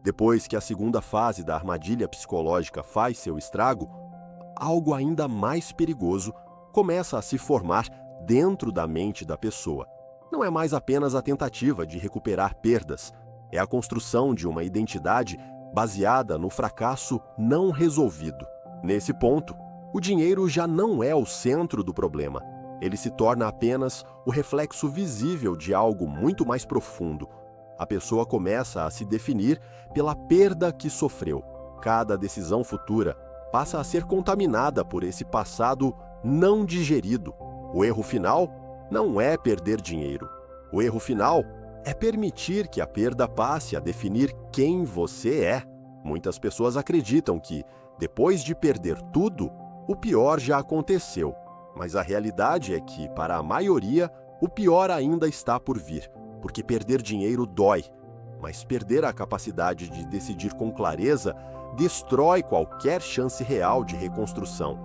Depois que a segunda fase da armadilha psicológica faz seu estrago, algo ainda mais perigoso começa a se formar dentro da mente da pessoa. Não é mais apenas a tentativa de recuperar perdas, é a construção de uma identidade baseada no fracasso não resolvido. Nesse ponto, o dinheiro já não é o centro do problema. Ele se torna apenas o reflexo visível de algo muito mais profundo. A pessoa começa a se definir pela perda que sofreu. Cada decisão futura passa a ser contaminada por esse passado não digerido. O erro final não é perder dinheiro. O erro final é permitir que a perda passe a definir quem você é. Muitas pessoas acreditam que, depois de perder tudo, o pior já aconteceu. Mas a realidade é que, para a maioria, o pior ainda está por vir, porque perder dinheiro dói. Mas perder a capacidade de decidir com clareza destrói qualquer chance real de reconstrução.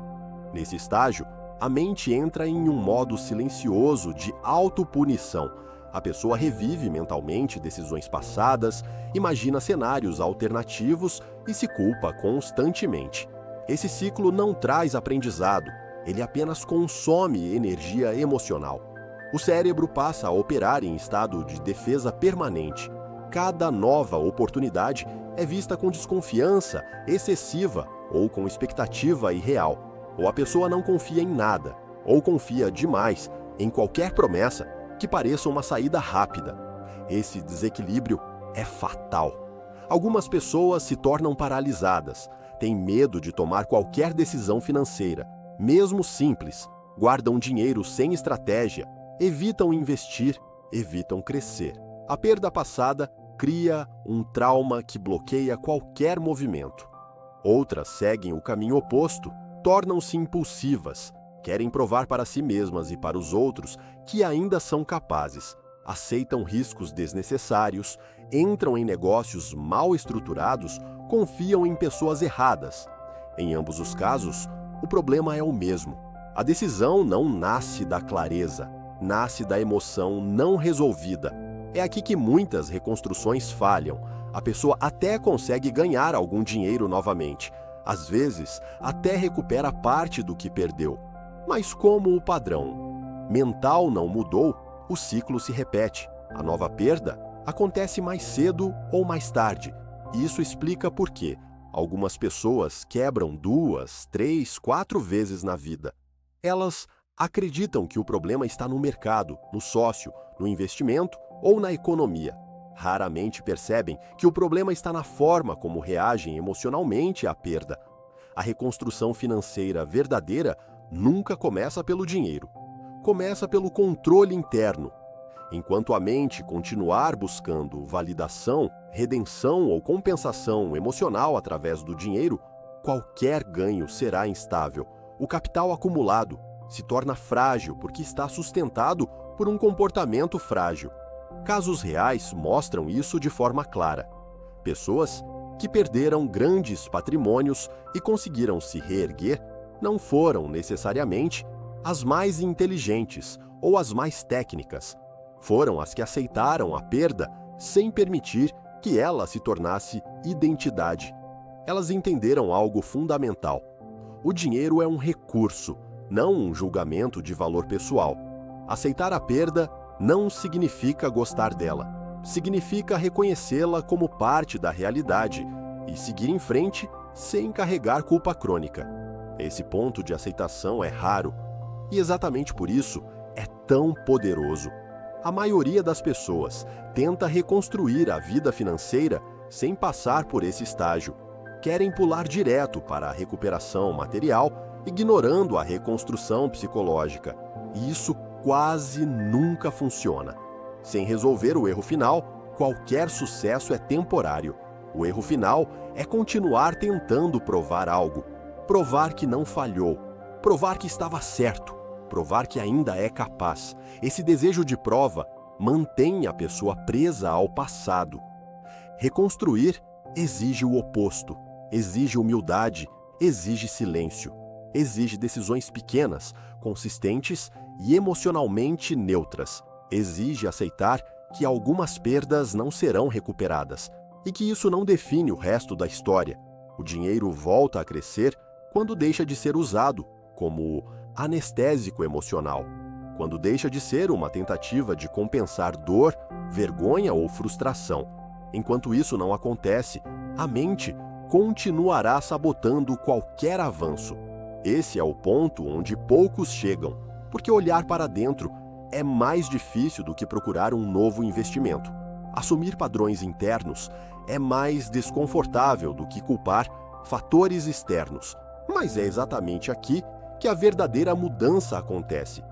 Nesse estágio, a mente entra em um modo silencioso de autopunição. A pessoa revive mentalmente decisões passadas, imagina cenários alternativos e se culpa constantemente. Esse ciclo não traz aprendizado, ele apenas consome energia emocional. O cérebro passa a operar em estado de defesa permanente. Cada nova oportunidade é vista com desconfiança excessiva ou com expectativa irreal. Ou a pessoa não confia em nada, ou confia demais em qualquer promessa que pareça uma saída rápida. Esse desequilíbrio é fatal. Algumas pessoas se tornam paralisadas, têm medo de tomar qualquer decisão financeira, mesmo simples, guardam dinheiro sem estratégia, evitam investir, evitam crescer. A perda passada cria um trauma que bloqueia qualquer movimento. Outras seguem o caminho oposto, tornam-se impulsivas, querem provar para si mesmas e para os outros que ainda são capazes, aceitam riscos desnecessários, entram em negócios mal estruturados, confiam em pessoas erradas. Em ambos os casos, o problema é o mesmo. A decisão não nasce da clareza, nasce da emoção não resolvida. É aqui que muitas reconstruções falham. A pessoa até consegue ganhar algum dinheiro novamente. Às vezes, até recupera parte do que perdeu. Mas como o padrão mental não mudou, o ciclo se repete. A nova perda acontece mais cedo ou mais tarde. E isso explica por que algumas pessoas quebram 2, 3, 4 vezes na vida. Elas acreditam que o problema está no mercado, no sócio, no investimento ou na economia. Raramente percebem que o problema está na forma como reagem emocionalmente à perda. A reconstrução financeira verdadeira nunca começa pelo dinheiro. Começa pelo controle interno. Enquanto a mente continuar buscando validação, redenção ou compensação emocional através do dinheiro, qualquer ganho será instável. O capital acumulado se torna frágil porque está sustentado por um comportamento frágil. Casos reais mostram isso de forma clara. Pessoas que perderam grandes patrimônios e conseguiram se reerguer não foram necessariamente as mais inteligentes ou as mais técnicas. Foram as que aceitaram a perda sem permitir que ela se tornasse identidade. Elas entenderam algo fundamental. O dinheiro é um recurso, não um julgamento de valor pessoal. Aceitar a perda não significa gostar dela. Significa reconhecê-la como parte da realidade e seguir em frente sem carregar culpa crônica. Esse ponto de aceitação é raro e exatamente por isso é tão poderoso. A maioria das pessoas tenta reconstruir a vida financeira sem passar por esse estágio. Querem pular direto para a recuperação material, ignorando a reconstrução psicológica. E isso quase nunca funciona. Sem resolver o erro final, qualquer sucesso é temporário. O erro final é continuar tentando provar algo. Provar que não falhou. Provar que estava certo. Provar que ainda é capaz. Esse desejo de prova mantém a pessoa presa ao passado. Reconstruir exige o oposto. Exige humildade, exige silêncio. Exige decisões pequenas, consistentes e emocionalmente neutras. Exige aceitar que algumas perdas não serão recuperadas e que isso não define o resto da história. O dinheiro volta a crescer quando deixa de ser usado como anestésico emocional, quando deixa de ser uma tentativa de compensar dor, vergonha ou frustração. Enquanto isso não acontece, a mente continuará sabotando qualquer avanço. Esse é o ponto onde poucos chegam, porque olhar para dentro é mais difícil do que procurar um novo investimento. Assumir padrões internos é mais desconfortável do que culpar fatores externos. Mas é exatamente aqui que a verdadeira mudança acontece.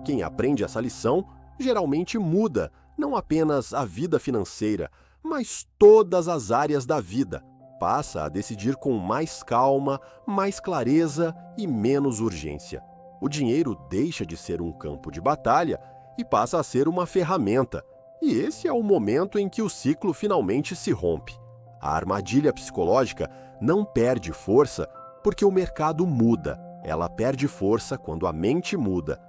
Quem aprende essa lição geralmente muda não apenas a vida financeira, mas todas as áreas da vida. Passa a decidir com mais calma, mais clareza e menos urgência. O dinheiro deixa de ser um campo de batalha e passa a ser uma ferramenta. E esse é o momento em que o ciclo finalmente se rompe. A armadilha psicológica não perde força porque o mercado muda. Ela perde força quando a mente muda.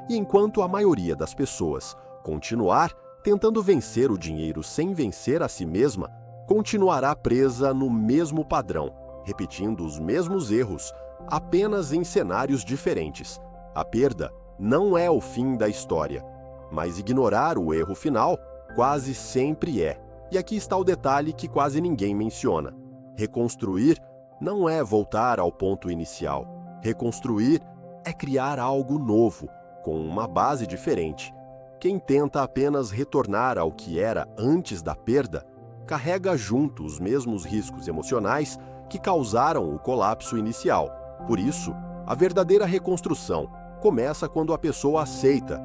E enquanto a maioria das pessoas continuar tentando vencer o dinheiro sem vencer a si mesma, continuará presa no mesmo padrão, repetindo os mesmos erros, apenas em cenários diferentes. A perda não é o fim da história, mas ignorar o erro final quase sempre é. E aqui está o detalhe que quase ninguém menciona. Reconstruir não é voltar ao ponto inicial. Reconstruir é criar algo novo, com uma base diferente. Quem tenta apenas retornar ao que era antes da perda, carrega junto os mesmos riscos emocionais que causaram o colapso inicial. Por isso, a verdadeira reconstrução começa quando a pessoa aceita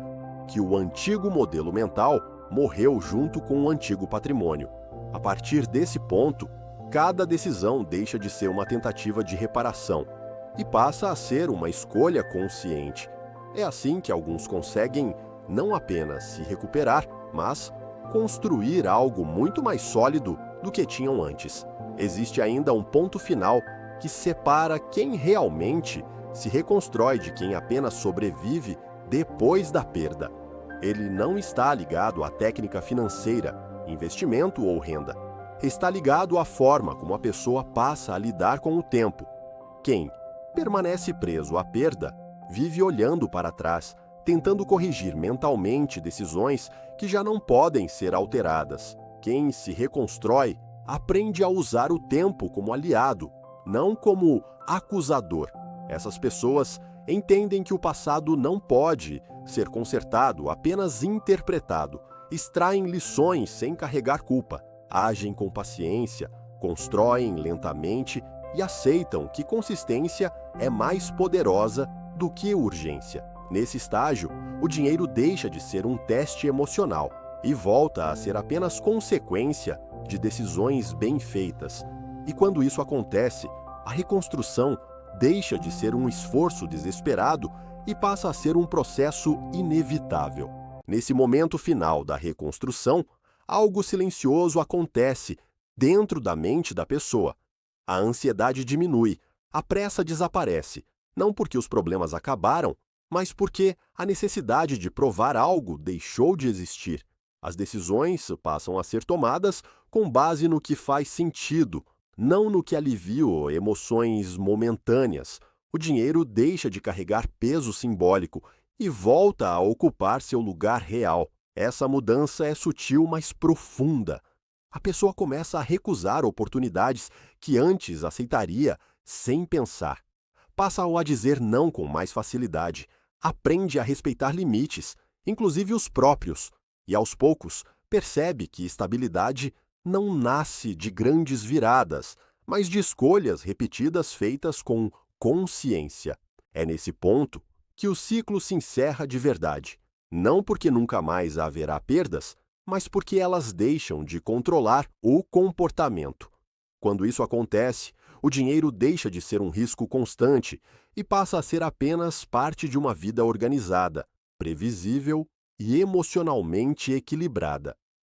que o antigo modelo mental morreu junto com o antigo patrimônio. A partir desse ponto, cada decisão deixa de ser uma tentativa de reparação e passa a ser uma escolha consciente. É assim que alguns conseguem não apenas se recuperar, mas construir algo muito mais sólido do que tinham antes. Existe ainda um ponto final que separa quem realmente se reconstrói de quem apenas sobrevive depois da perda. Ele não está ligado à técnica financeira, investimento ou renda. Está ligado à forma como a pessoa passa a lidar com o tempo. Quem permanece preso à perda vive olhando para trás, tentando corrigir mentalmente decisões que já não podem ser alteradas. Quem se reconstrói aprende a usar o tempo como aliado, não como acusador. Essas pessoas entendem que o passado não pode ser consertado, apenas interpretado. Extraem lições sem carregar culpa, agem com paciência, constroem lentamente e aceitam que consistência é mais poderosa do que urgência. Nesse estágio, o dinheiro deixa de ser um teste emocional e volta a ser apenas consequência de decisões bem feitas. E quando isso acontece, a reconstrução deixa de ser um esforço desesperado e passa a ser um processo inevitável. Nesse momento final da reconstrução, algo silencioso acontece dentro da mente da pessoa. A ansiedade diminui, a pressa desaparece, não porque os problemas acabaram, mas porque a necessidade de provar algo deixou de existir. As decisões passam a ser tomadas com base no que faz sentido, não no que alivia emoções momentâneas. O dinheiro deixa de carregar peso simbólico e volta a ocupar seu lugar real. Essa mudança é sutil, mas profunda. A pessoa começa a recusar oportunidades que antes aceitaria sem pensar. Passa a dizer não com mais facilidade. Aprende a respeitar limites, inclusive os próprios, e aos poucos percebe que estabilidade não nasce de grandes viradas, mas de escolhas repetidas feitas com consciência. É nesse ponto que o ciclo se encerra de verdade, não porque nunca mais haverá perdas, mas porque elas deixam de controlar o comportamento. Quando isso acontece, o dinheiro deixa de ser um risco constante e passa a ser apenas parte de uma vida organizada, previsível e emocionalmente equilibrada.